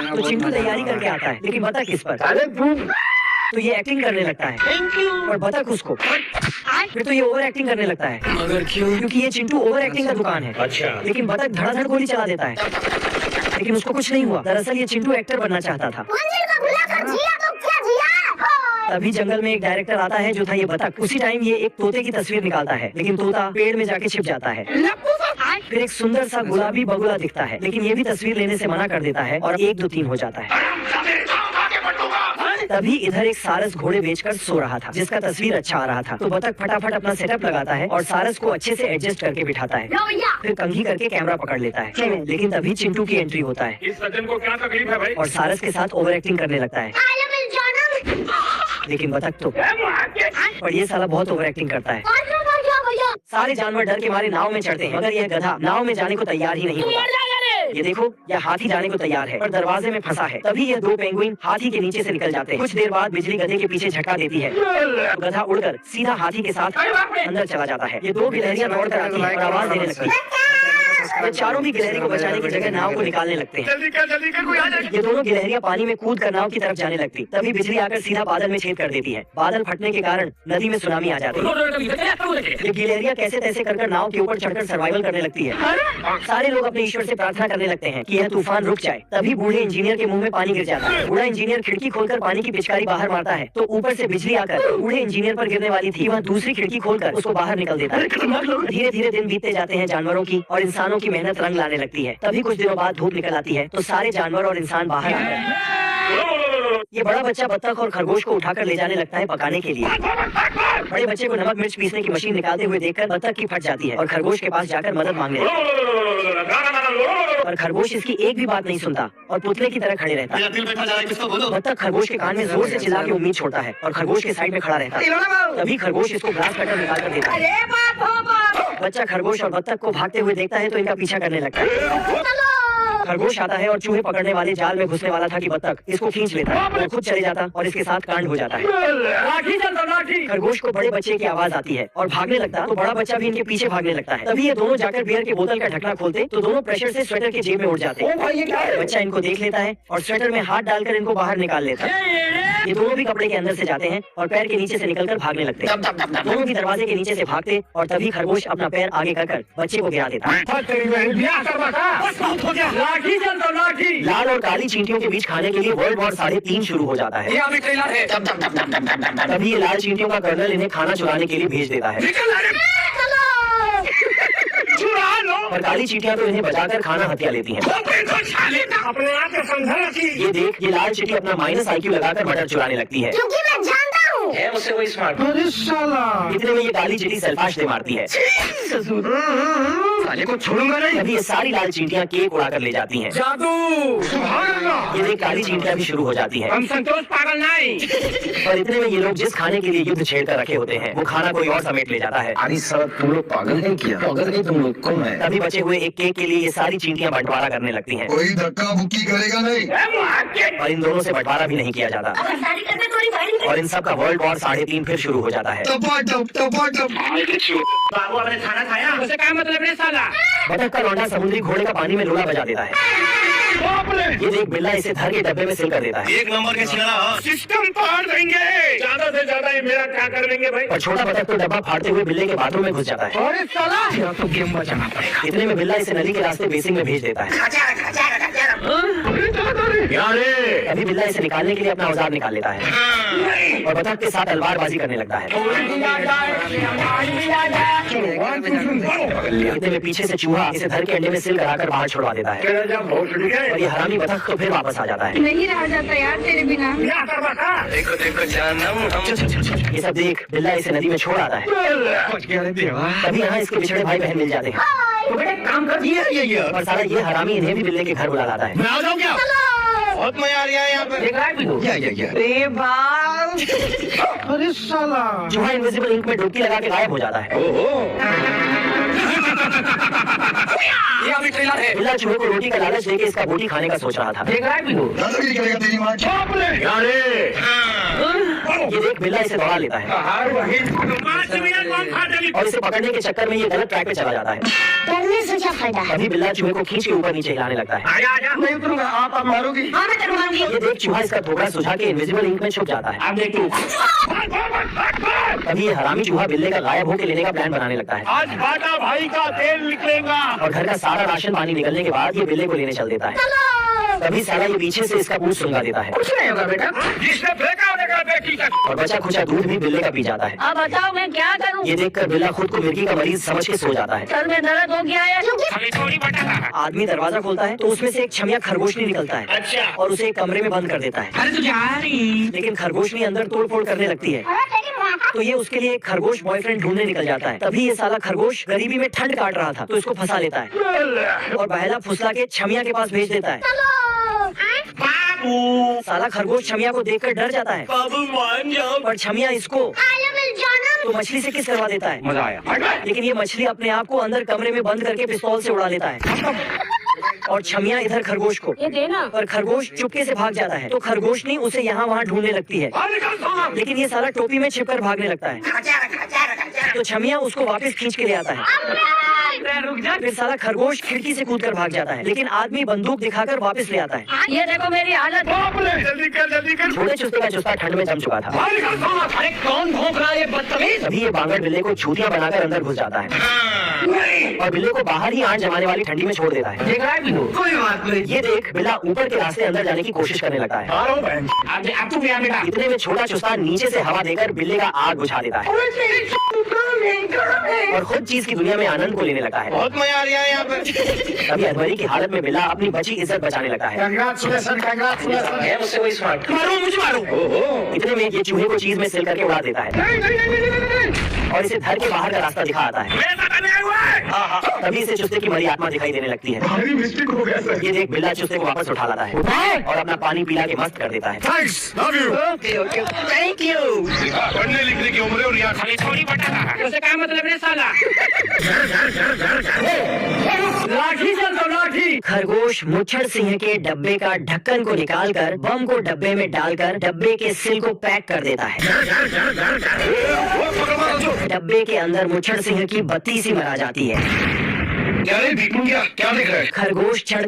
तो चिंटू तैयारी करके आता है, लेकिन बतख किस पर? तो ये एक्टिंग करने लगता है और बतख उसको। फिर तो ये ओवर एक्टिंग करने लगता है। मगर क्यों? क्योंकि ये चिंटू ओवर एक्टिंग का दुकान है। अच्छा। लेकिन बतख धड़ाधड़ गोली चला देता है, लेकिन उसको कुछ नहीं हुआ। दरअसल ये चिंटू एक्टर बनना चाहता था। तभी जंगल में एक डायरेक्टर आता है जो था ये बतख। उसी टाइम ये एक तोते की तस्वीर निकालता है, लेकिन तोता पेड़ में जाके छिप जाता है। फिर एक सुंदर सा गुलाबी बगुला दिखता है, लेकिन ये भी तस्वीर लेने से मना कर देता है और 1 2 3 हो जाता है। तभी इधर एक सारस घोड़े बेचकर सो रहा था, जिसका तस्वीर अच्छा आ रहा था। तो बतख फटाफट अपना सेटअप लगाता है और सारस को अच्छे से एडजस्ट करके बिठाता है। फिर कंघी करके कैमरा पकड़ लेता है, लेकिन तभी चिंटू की एंट्री होता है। इस सज्जन को क्या तकलीफ है भाई? और सारस के साथ ओवर एक्टिंग करने लगता है। लेकिन बतख तो, और ये साला बहुत ओवर एक्टिंग करता है। सारे जानवर डर के मारे नाव में चढ़ते हैं, मगर यह गधा नाव में जाने को तैयार ही नहीं होता। ये देखो, यह हाथी जाने को तैयार है पर दरवाजे में फंसा है। तभी यह 2 पेंगुइन हाथी के नीचे से निकल जाते हैं। कुछ देर बाद बिजली गधे के पीछे झटका देती है, तो गधा उड़कर सीधा हाथी के साथ अंदर चला जाता है। ये 2 गिलहरियां दौड़ कर आती हैं और आवाज देने लगती है। ये चारों भी गिलहरी को बचाने की जगह नाव को निकालने लगते हैं। जल्दी कर कोई आ जाए। ये दोनों गिलहरियां पानी में कूद कर नाव की तरफ जाने लगती। तभी बिजली आकर सीधा बादल में छेद कर देती है। बादल फटने के कारण नदी में सुनामी आ जाती है। ये गिलहरियां कैसे तैसे कर नाव के ऊपर चढ़कर सर्वाइवल करने लगती है। सारे लोग अपने ईश्वर से प्रार्थना करने लगते हैं कि यह तूफान रुक जाए। तभी बूढ़े इंजीनियर के मुंह में पानी गिर जाता है। बूढ़ा इंजीनियर खिड़की खोलकर पानी की पिचकारी बाहर मारता है, तो ऊपर से बिजली आकर बूढ़े इंजीनियर पर गिरने वाली थी। वह दूसरी खिड़की खोलकर उसको बाहर निकल देता है। धीरे धीरे दिन बीतते जाते हैं। जानवरों की और इंसानों की मेहनत रंग लाने लगती है। तभी कुछ दिनों बाद धूप निकल आती है, तो सारे जानवर और इंसान बाहर आते हैं। ये बड़ा बच्चा बत्तख और खरगोश को उठाकर ले जाने लगता है पकाने के लिए। बड़े बच्चे को नमक मिर्च पीसने की मशीन निकालते हुए देखकर बत्तख की फट जाती है और खरगोश के पास जाकर मदद मांगने लगता है। पर खरगोश इसकी एक भी बात नहीं सुनता और पुतले की तरह खड़े रहता है। बत्तख खरगोश के कान में जोर से चिल्ला के उम्मीद छोड़ता है और खरगोश के साइड में खड़ा रहता है। तभी खरगोश इसको ग्रास कटर निकाल कर देता है। बच्चा खरगोश और बत्तख को भागते हुए देखता है तो इनका पीछा करने लगता है। खरगोश आता है और चूहे पकड़ने वाले जाल में घुसने वाला था कि बत्तख इसको खींच लेता है। वो खुद चले जाता और इसके साथ कांड हो जाता है। खरगोश को बड़े बच्चे की आवाज आती है और भागने लगता, तो बड़ा बच्चा भी इनके पीछे भागने लगता है। तभी ये दोनों जाकर बियर की बोतल का ढक्कन खोलते, तो दोनों प्रेशर से स्वेटर के जेब में उड़ जाते। बच्चा इनको देख लेता है और स्वेटर में हाथ डालकर इनको बाहर निकाल लेता है। ये दोनों भी कपड़े के अंदर से जाते हैं और पैर के नीचे से निकलकर भागने लगते हैं। दोनों भी दरवाजे के नीचे से भागते और तभी खरगोश अपना पैर आगे कर बच्चे को गिरा देता है। लाल और काली चींटियों के बीच खाने के लिए वर्ल्ड वॉर 3.5 शुरू हो जाता है। तभी ये लाल चींटियों का कर्नल इन्हें खाना चुराने के लिए भेज देता है। और काली चींटियां तो इन्हें बचाकर खाना हत्या लेती हैं। अपने आप को समझना चाहिए। ये देख, ये लाल चींटी अपना माइनस IQ लगाकर मटर चुराने लगती है। क्योंकि मैं जानता हूँ है मुझसे कोई स्मार्ट। अरे साला, इतने में ये काली चींटी सेल्फाश दे मारती है। साले को छोड़ूंगा नहीं। तभी ये सारी लाल चींटियां केक उड़ाकर ले जाती हैं। जादू, सुभान अल्लाह। ये देख, काली चींटियां भी शुरू हो जाती है। हम संतोष पागल नहीं। और इतने में ये लोग जिस खाने के लिए युद्ध छेड़ कर रखे होते हैं, वो खाना कोई और समेट ले जाता है। अरे सर, तुम लोग पागल नहीं किया? पागल नहीं तुम लोग, कौन है? तभी बचे हुए एक केक के लिए ये सारी चींटियां बंटवारा करने लगती हैं। कोई धक्का मुक्की करेगा नहीं। और इन दोनों से बंटवारा भी नहीं किया जाता और इन सब का वर्ल्ड वॉर 3.5 फिर शुरू हो जाता है। बाबू आपने खाना खाया? उसे क्या मतलब है साला? बतख का लौंडा समुद्री घोड़े का पानी में लोला बजा देता है। ये देख, बिल्ला इसे धर के डब्बे में सील कर देता है। 1 नंबर के छिलना। सिस्टम फाड़ देंगे। ज्यादा से ज्यादा ये मेरा क्या कर देंगे भाई? और छोटा बतख तो डब्बा फाड़ते हुए बिल्ले के बाथरूम में घुस जाता है। अरे साला, या तो गेम बचाना पड़ेगा। इतने में बिल्ला इसे नदी के रास्ते बेसिन में भेज देता है। अभी बिल्ला इसे निकालने के लिए अपना औजार निकाल लेता है और बतख के साथ तलवारबाजी करने लगता है। इतने में पीछे से चूहा इसे धर के अंडे में सिल कराकर बाहर छुड़वा देता है और ये हरामी बतख तो फिर वापस आ जाता है। नहीं रहा जाता यार तेरे बिना। देखो देखो जानम। ये सब देख, बिल्ला इसे नदी में छोड़ आता है। तभी यहाँ इसके बिछड़े भाई बहन मिल जाते हैं। तो बेटा काम कर दिया ये। और सारा ये हरामी इन्हें भी बिल्ले के घर बुला लाता है। मैं आ जाऊँ क्या? बहुत मजा आ रहा है यहाँ पे। एक राइड भी दो। या। अरे बाल। अरे साला, चूहा इनविजिबल इंक में डुबकी लगा के गायब हो जाता है। ओहो। ये अभी ट्रेलर है। बिल्ला चूहे को रोटी का लालच देके इसका बोटी खाने का सोच रहा था। देख रहा है बिल्लू? दादागिरी करेगा तेरी माँ की। ये देख बिल्ला इसे दौड़ा लेता है और इसे पकड़ने के चक्कर में ये गलत ट्रैक पे चला जाता है। तुमने सोचा फायदा है। तभी बिल्ला चूहे को खींच के ऊपर नीचे हिलाने लगता है। नहीं उतरूंगा, आप मारोगी। हाँ मैं तेरे को मारूंगी। ये देख चूहा इसका थोबड़ा सुझा के इनविजिबल इंक में छुप जाता है। आप देख तू। तभी ये हरामी चूहा बिल्ले का गायब होके लेने का प्लान बनाने लगता है आज बाटा भाई का तेल निकलेगा। और घर का सारा राशन पानी निकलने के बाद ये बिल्ले को लेने चल देता है। तभी साला ये पीछे से इसका पूंछ सुंघा देता है कुछ नहीं होगा बेटा। जिसने फेंका उन्हें बेटी का और बचा खुचा दूध भी बिल्ले का पी जाता है। अब बताओ मैं क्या करूँ? ये देखकर बिल्ला खुद को मिर्गी का मरीज समझ के सो जाता है। सर में दर्द हो गया है। थोड़ी बटा। आदमी दरवाजा खोलता है तो उसमें से एक छमिया खरगोशनी निकलता है अच्छा। और उसे एक कमरे में बंद कर देता है। अरे तू जा रही। लेकिन खरगोशनी अंदर तोड़ फोड़ करने लगती है तो ये उसके लिए एक खरगोश बॉयफ्रेंड ढूंढने निकल जाता है। तभी ये साला खरगोश गरीबी में ठंड काट रहा था तो इसको फंसा लेता है और बहला फुसला के छमिया के पास भेज देता है। साला खरगोश छमिया को देखकर डर जाता है बाबू मान जाओ। पर छमिया इसको तो मछली से किस करवा देता है। मजा आया। लेकिन ये मछली अपने आप को अंदर कमरे में बंद करके पिस्तौल से उड़ा लेता है और छमिया इधर खरगोश को। ये देना। पर खरगोश चुपके से भाग जाता है तो खरगोशनी उसे यहाँ वहाँ ढूंढने लगती है लेकिन ये साला टोपी में छिपकर भागने लगता है तो छमिया उसको वापस खींच के ले आता है। रुक जा। फिर साला खरगोश खिड़की से कूदकर भाग जाता है लेकिन आदमी बंदूक दिखाकर वापस ले आता है। ये देखो मेरी हालत। जल्दी कर जल्दी कर। छोटे चुस्ते का चुस्ता ठंड में जम चुका था। अरे कौन भौंक रहा है ये बदतमीज? तभी ये बांगर बिल्ले को छूतियां बनाकर अंदर घुस जाता है और बिल्ले को बाहर ही आंट जमाने वाली ठंडी में छोड़ देता है। देख रहा है बिल्लू? कोई बात नहीं। ये देख बिल्ला ऊपर के रास्ते अंदर जाने की कोशिश करने लगता है। अब तू गया बेटा। इतने में छोटा चुस्ता नीचे से हवा देकर बिल्ले का आग बुझा देता है और खुद चीज की दुनिया में आनंद को लेने लगा है। बहुत मजा आ रहा है यहाँ पे। तभी अधमरी की हालत में बिल्ला अपनी बची इज्जत बचाने लगा है। Congratulations, congratulations। है मुझसे वही स्मार्ट। मारो मुझे मारो। इतने में ये चूहे को चीज में सिल करके उड़ा देता है और इसे घर के बाहर का रास्ता दिखा आता है। मेरे साथ नहीं हुआ है। तभी इसे चुस्ते की मरी आत्मा दिखाई देने लगती है। भारी मिस्टेक हो गया सर। ये देख बिल्ला चुस्ते को वापस उठा लाता है और अपना पानी पिला के मस्त कर देता है। Thanks love you. Okay okay thank you. पढ़ने लिखने की उम्र है और यहाँ खाली थोड़ी बटा। उससे क्या मतलब है साला? लाठी चल तो लाठी। खरगोश मुच्छड़ सिंह के डब्बे का ढक्कन को निकालकर बम को डब्बे में डालकर डब्बे के सिल को पैक कर देता है। डब्बे के अंदर मुच्छड़ सिंह की बत्ती सी मरा जाती है। क्या रे भिखमंगिया, क्या देख रहा है? खरगोश चढ़